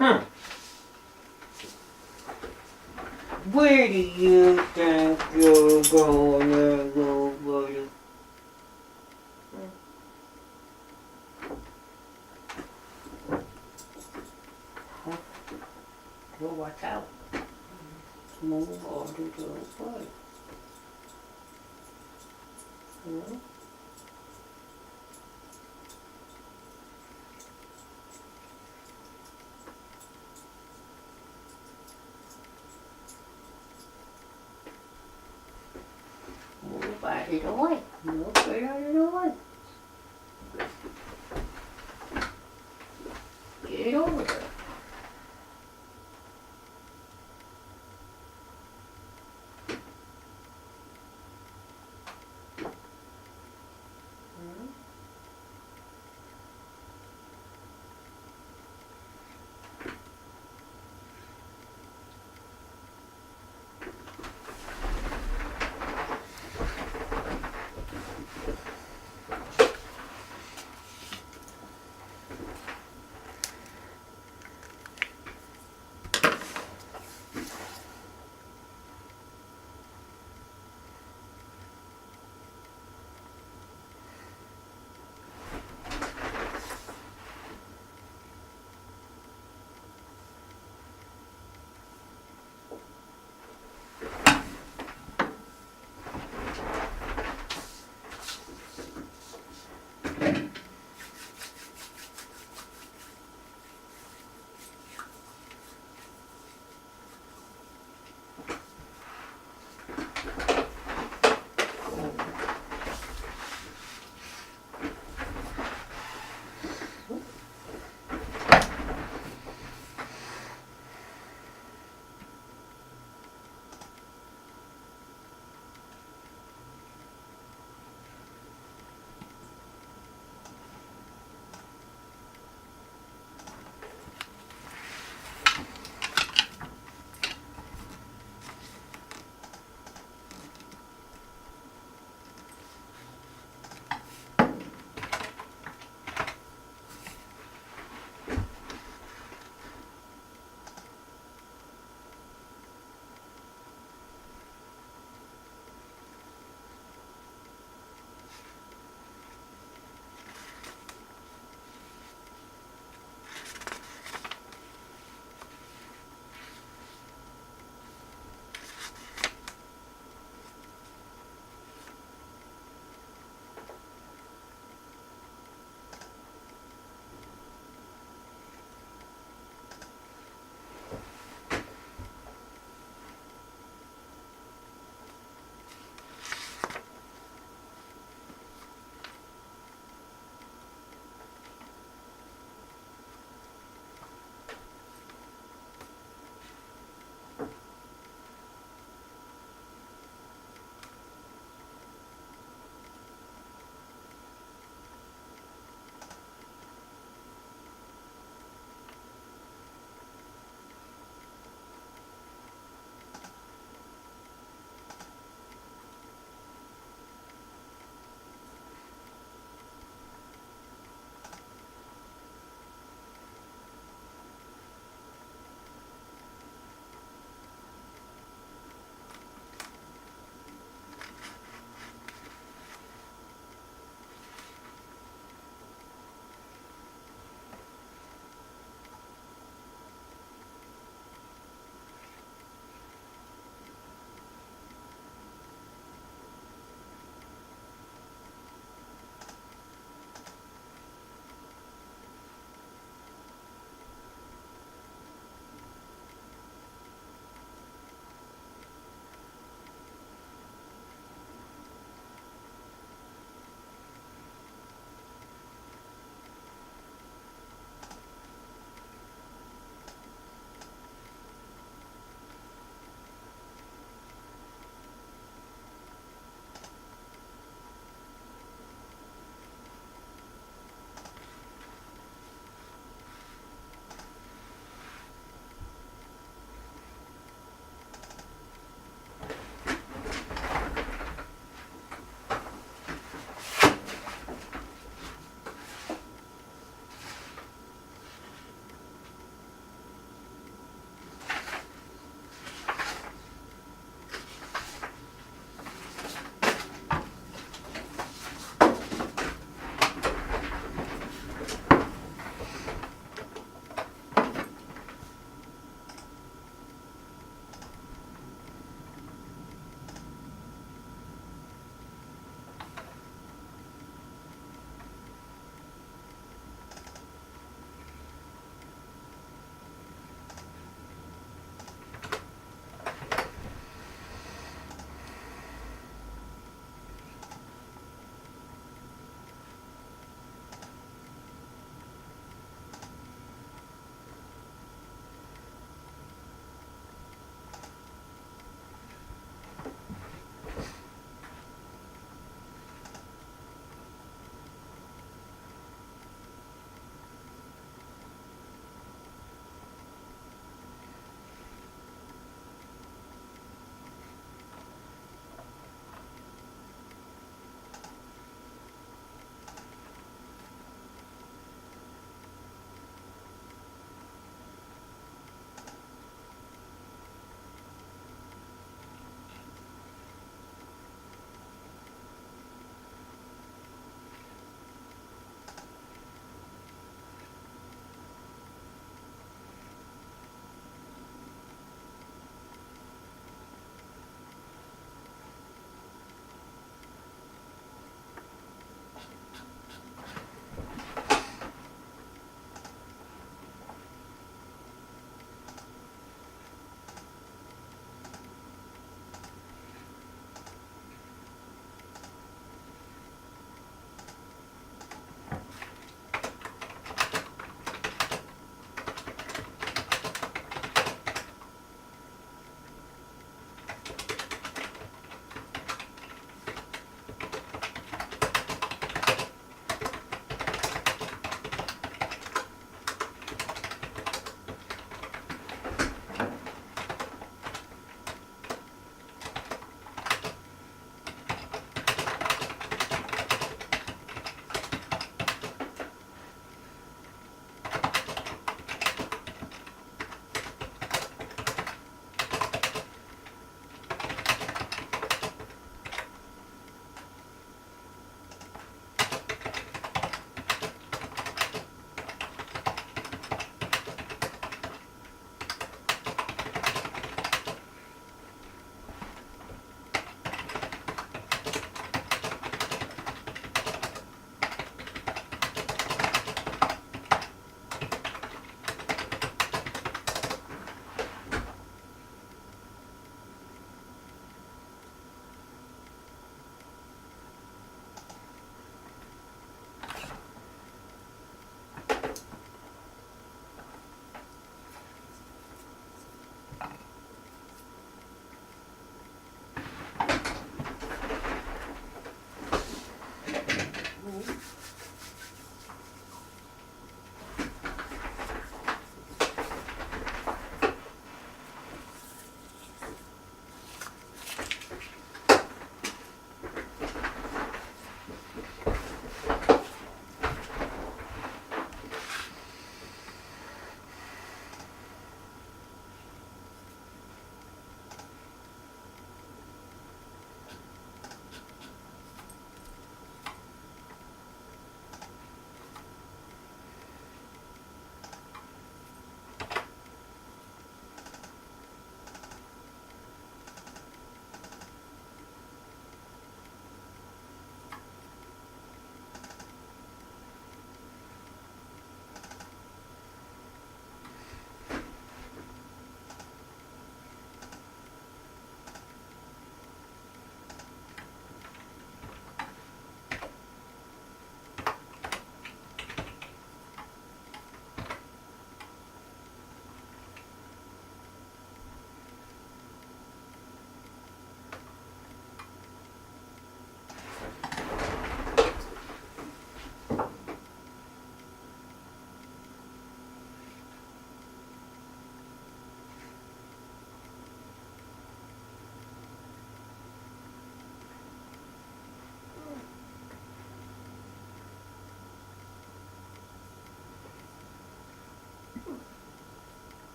Hmm. Where do you think you're going to go, buddy? Huh? Well, watch out. Move on to the buddy. Hmm? Move out of the way. Move right out of the way. Get over there. Hmm?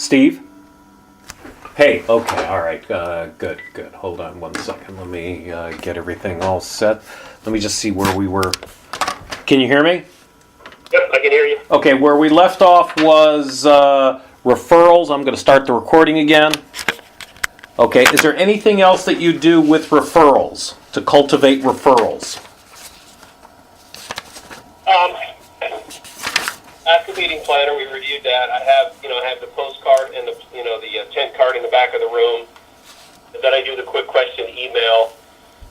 Steve? Hey, okay, all right, good. Hold on one second. Let me get everything all set. Let me just see where we were. Can you hear me? Yep, I can hear you. Okay, where we left off was referrals. I'm going to start the recording again. Okay, is there anything else that you do with referrals, to cultivate referrals? As the meeting planner, we reviewed that. I have the postcard and the tent card in the back of the room. Then I do the quick question email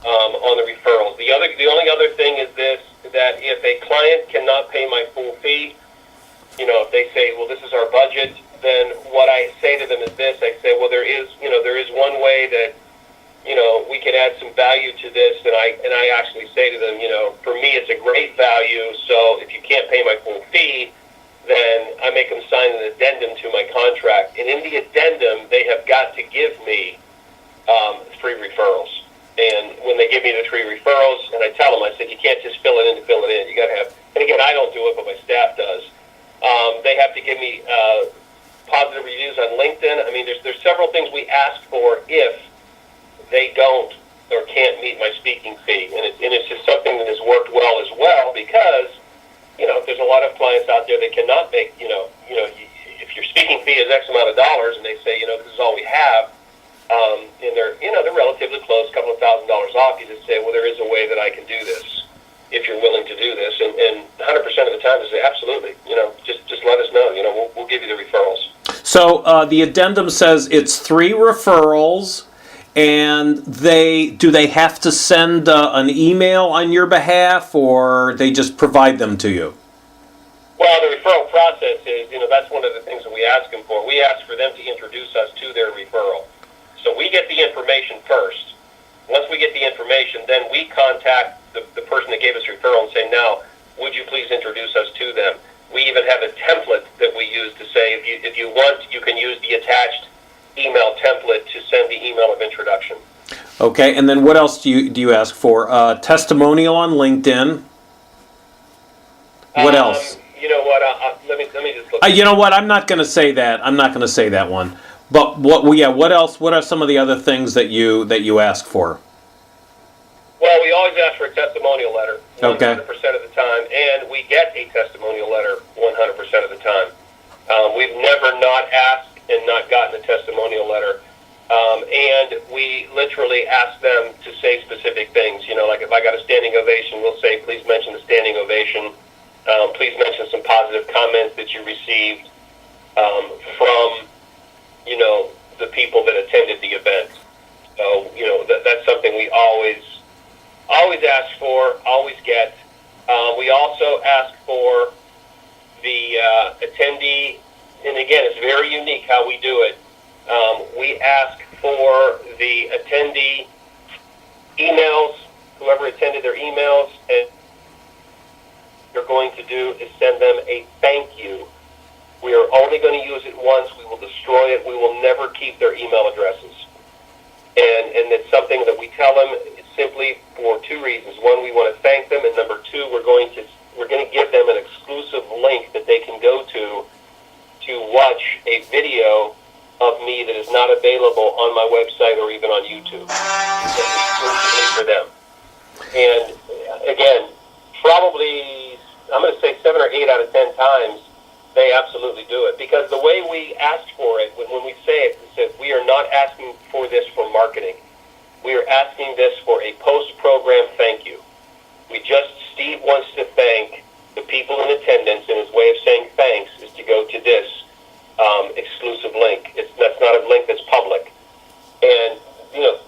on the referrals. The only other thing is this: that if a client cannot pay my full fee, if they say, well, this is our budget, then what I say to them is this: I say, well, there is one way that we can add some value to this, and I actually say to them, for me, it's a great value. So if you can't pay my full fee, then I make them sign an addendum to my contract. And in the addendum, they have got to give me 3 referrals. And when they give me the 3 referrals, and I tell them, I said, you can't just fill it in to fill it in. You got to have, and again, I don't do it, but my staff does. They have to give me positive reviews on LinkedIn. I mean, there's several things we ask for if they don't or can't meet my speaking fee. And it's just something that has worked well as well, because there's a lot of clients out there that cannot make, if your speaking fee is X amount of dollars and they say, this is all we have, and they're relatively close, a couple of $1,000s off, you just say, well, there is a way that I can do this if you're willing to do this. And 100% of the time they say, absolutely, just let us know, we'll give you the referrals. So the addendum says it's 3 referrals, and do they have to send an email on your behalf, or they just provide them to you? Well, the referral process is, that's one of the things that we ask them for. We ask for them to introduce us to their referral. So we get the information first. Once we get the information, then we contact the person that gave us referral and say, now, would you please introduce us to them? We even have a template that we use to say, if you want, you can use the attached email template to send the email of introduction. Okay, and then what else do you ask for? Testimonial on LinkedIn. What else? You know what? Let me just look. You know what? I'm not going to say that. I'm not going to say that one. But what else? What are some of the other things that you ask for? Well, we always ask for a testimonial letter 100% Okay. of the time, and we get a testimonial letter 100% of the time. We've never not asked and not gotten a testimonial letter. And we literally ask them to say specific things. Like if I got a standing ovation, we'll say, please mention the standing ovation. Please mention some positive comments that you received from, the people that attended the event. So, that's something we always ask for, always get. We also ask for the attendee, and again, it's very unique how we do it. We ask for the attendee emails, whoever attended their emails, and what you're going to do is send them a thank you. We are only going to use it once. We will destroy it. We will never keep their email addresses. And it's something that we tell them simply for 2 reasons. One, we want to thank them, and number 2, we're going to give them an exclusive link that they can go to watch a video of me that is not available on my website or even on YouTube. Exclusively for them. And again, probably, I'm going to say 7 or 8 out of 10 times, they absolutely do it. Because the way we ask for it, when we say it, is that we are not asking for this for marketing. We are asking this for a post-program thank you. Steve wants to thank the people in attendance, and his way of saying thanks is to go to this exclusive link. That's not a link that's public. And,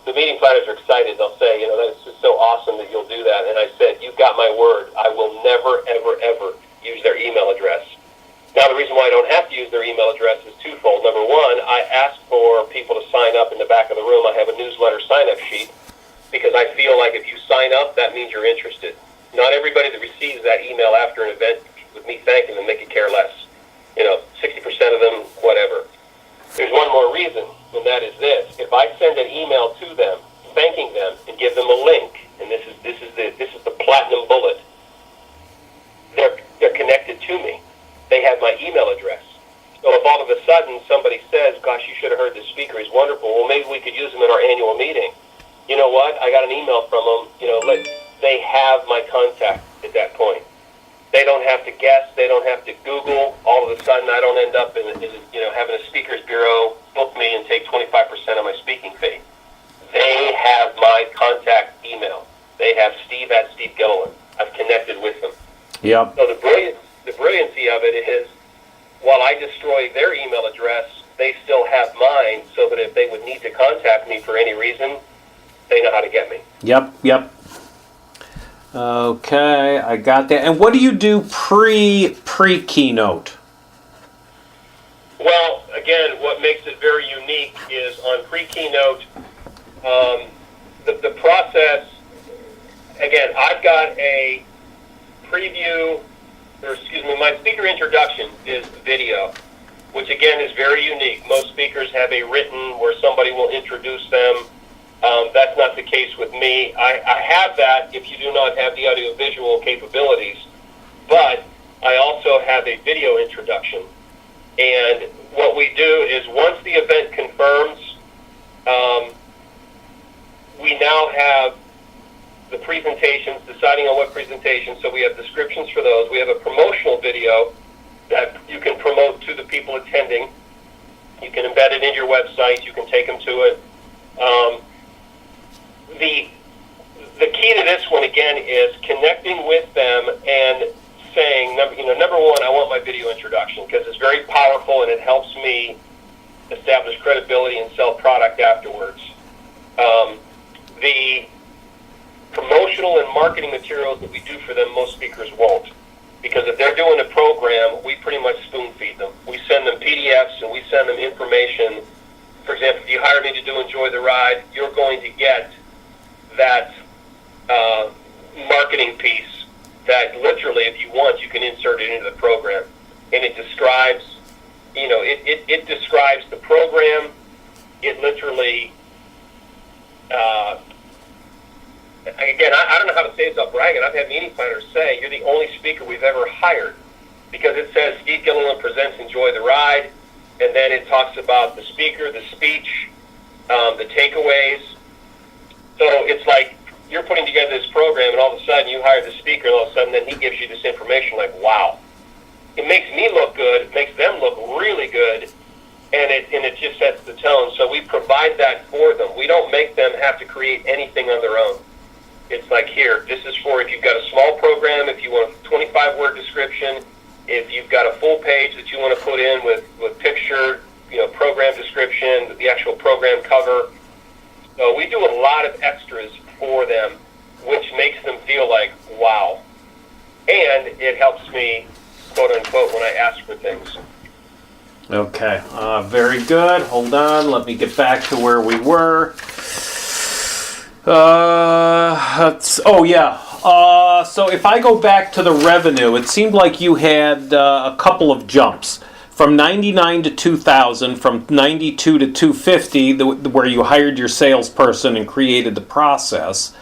the meeting planners are excited. They'll say, that's just so awesome that you'll do that. And I said, you've got my word. I will never, ever, ever use their email address. Now, the reason why I don't have to use their email address is twofold. Number 1, I ask for people to sign up in the back of the room. I have a newsletter sign-up sheet because I feel like if you sign up, that means you're interested. Not everybody that receives that email after an event with me thanking them, they could care less. 60% of them, whatever. There's one more reason, and that is this. If I send an email to them, thanking them, and give them a link, and this is the platinum bullet, they're connected to me. They have my email address. So if all of a sudden somebody says, gosh, you should have heard this speaker, he's wonderful, well, maybe we could use him in our annual meeting. You know what? I got an email from them. They have my contact at that point. They don't have to guess. They don't have to Google. All of a sudden, I don't end up in having a speakers bureau book me and take 25% of my speaking fee. They have my contact email. They have Steve at Steve Gilliland. I've connected with them. Yep. So the brilliancy of it is, while I destroy their email address, they still have mine, so that if they would need to contact me for any reason, they know how to get me. Yep. Okay, I got that. And what do you do pre-keynote? Well, again, what makes it very unique is on pre-keynote, the process, again, I've got a preview, my speaker introduction is video, which again is very unique. Most speakers have a written where somebody will introduce them. That's not the case with me. I have that if you do not have the audio-visual capabilities, but I also have a video introduction. And what we do is once the event confirms, we now have the presentations, deciding on what presentations, so we have descriptions for those. We have a promotional video that you can promote to the people attending. You can embed it in your website. You can take them to it. The key to this one, again, is connecting with them and saying, number one, I want my video introduction because it's very powerful and it helps me establish credibility and sell product afterwards. The promotional and marketing materials that we do for them, most speakers won't. Because if they're doing a program, we pretty much spoon feed them. We send them PDFs and we send them information. For example, if you hire me to do Enjoy the Ride, you're going to get that marketing piece that literally, if you want, you can insert it into the program. And it describes, it describes the program. It literally, again, I don't know how to say this without bragging. I've had meeting planners say, you're the only speaker we've ever hired. Because it says Steve Gilliland presents Enjoy the Ride. And then it talks about the speaker, the speech, the takeaways. So it's like you're putting together this program, and all of a sudden you hire the speaker, and all of a sudden then he gives you this information like, wow. It makes me look good. It makes them look really good, and it just sets the tone. So we provide that for them. We don't make them have to create anything on their own. It's like, here, this is for if you've got a small program, if you want a 25-word description, if you've got a full page that you want to put in with picture, program description, the actual program cover. So we do a lot of extras for them, which makes them feel like, wow. And it helps me, quote unquote, when I ask for things. Okay, very good. Hold on, let me get back to where we were. So if I go back to the revenue, it seemed like you had a couple of jumps. From 99 to 2000, from 92 to 250, where you hired your salesperson and created the process.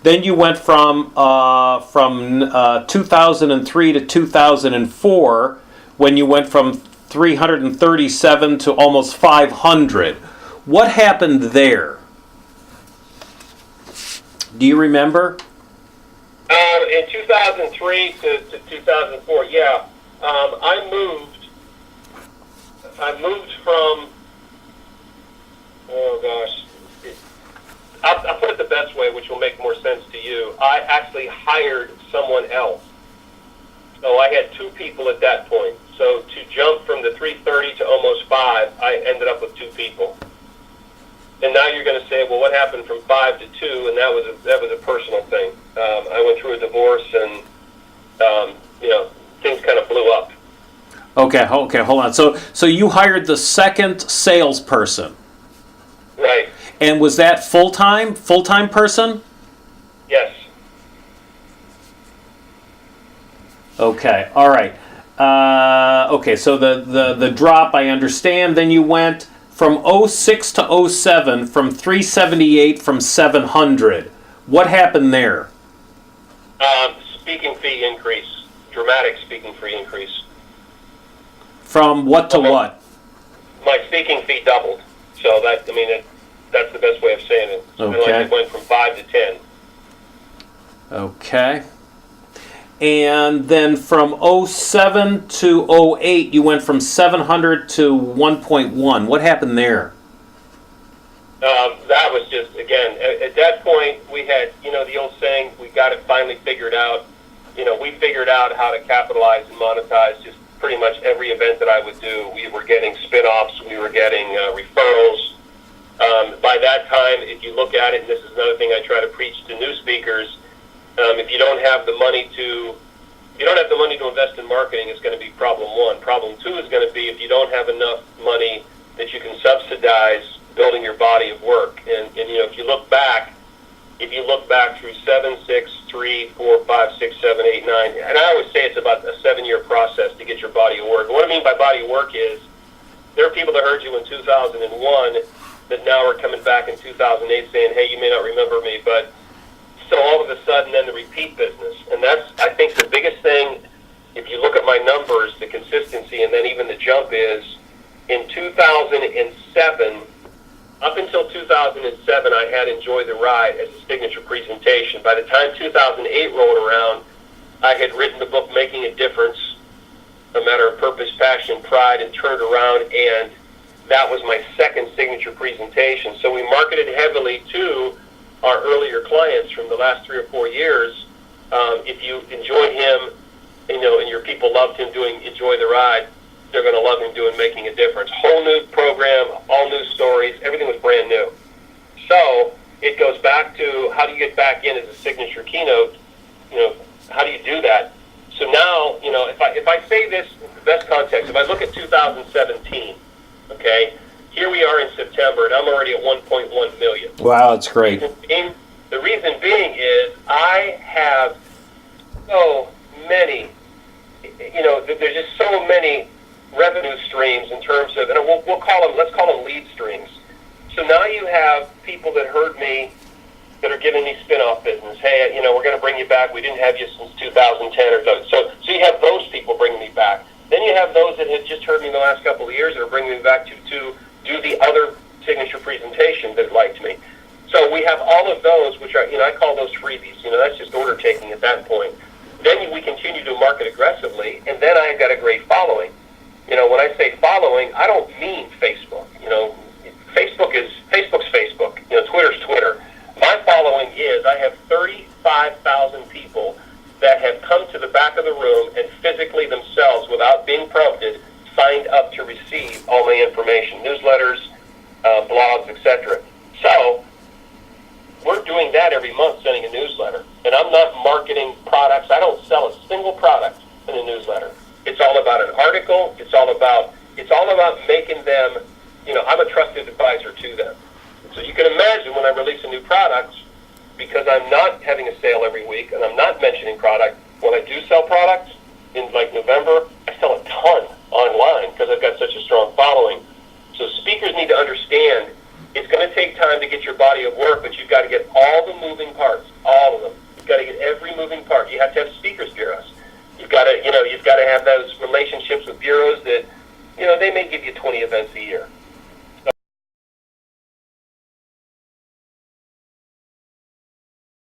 Then you went from 2003 to 2004, when you went from 337 to almost 500. What happened there? Do you remember? In 2003 to 2004, yeah. I moved from, I'll put it the best way, which will make more sense to you. I actually hired someone else. So I had two people at that point. So to jump from the 330 to almost 5, I ended up with two people. And now you're going to say, well, what happened from 5 to 2? And that was a personal thing. I went through a divorce, and things kind of blew up. Okay, hold on. So you hired the second salesperson, right? And was that full-time person? Yes. Okay, all right. Okay, so the drop, I understand. Then you went from 06 to 07, from 378 from 700. What happened there? Speaking fee increase, dramatic speaking fee increase. From what to what? My speaking fee doubled. So that's the best way of saying it. Okay. It went from 5 to 10. Okay. And then from '07 to '08, you went from 700 to 1.1. What happened there? That was just, again, at that point, we had, the old saying, we got it finally figured out. We figured out how to capitalize and monetize just pretty much every event that I would do. We were getting spin-offs. We were getting referrals. By that time, if you look at it, and this is another thing I try to preach to new speakers, if you don't have the money to invest in marketing, it's going to be problem one. Problem two is going to be if you don't have enough money that you can subsidize building your body of work. And if you look back through 7, 6, 3, 4, 5, 6, 7, 8, 9, and I always say it's about a 7-year process to get your body of work. And what I mean by body of work is there are people that heard you in 2001 that now are coming back in 2008 saying, hey, you may not remember me, but so all of a sudden then the repeat business. And that's, I think, the biggest thing. If you look at my numbers, the consistency and then even the jump is in 2007, up until 2007, I had Enjoy the Ride as a signature presentation. By the time 2008 rolled around, I had written the book Making a Difference, A Matter of Purpose, Passion, Pride, and turned around, and that was my second signature presentation. So we marketed heavily to our earlier clients from the last 3 or 4 years. If you enjoyed him, and your people loved him doing Enjoy the Ride, they're going to love him doing Making a Difference. Whole new program, all new stories, everything was brand new. So it goes back to how do you get back in as a signature keynote? How do you do that? So now, if I say this in the best context, if I look at 2017, okay, here we are in September, and I'm already at 1.1 million. Wow, that's great. The reason being is I have so many, there's just so many revenue streams in terms of, and let's call them lead streams. So now you have people that heard me that are giving me spin-off business. Hey, we're going to bring you back. We didn't have you since 2010 or so. So you have those people bringing me back. Then you have those that had just heard me the last couple of years that are bringing me back to do the other signature presentation that liked me. So we have all of those, which are, I call those freebies. That's just order taking at that point. Then we continue to market aggressively, and then I've got a great following. When I say following, I don't mean Facebook. Facebook's Facebook. Twitter's Twitter. My following is I have 35,000 people that have come to the back of the room and physically themselves, without being prompted, signed up to receive all my information, newsletters, blogs, etc. So we're doing that every month, sending a newsletter. And I'm not marketing products. I don't sell a single product in a newsletter. It's all about an article. It's all about making them, I'm a trusted advisor to them. So you can imagine when I release a new product, because I'm not having a sale every week and I'm not mentioning product, when I do sell products in like November, I sell a ton online because I've got such a strong following. So speakers need to understand it's going to take time to get your body of work, but you've got to get all the moving parts, all of them. You've got to get every moving part. You have to have speakers bureaus. You've got to have those relationships with bureaus that, they may give you 20 events a year.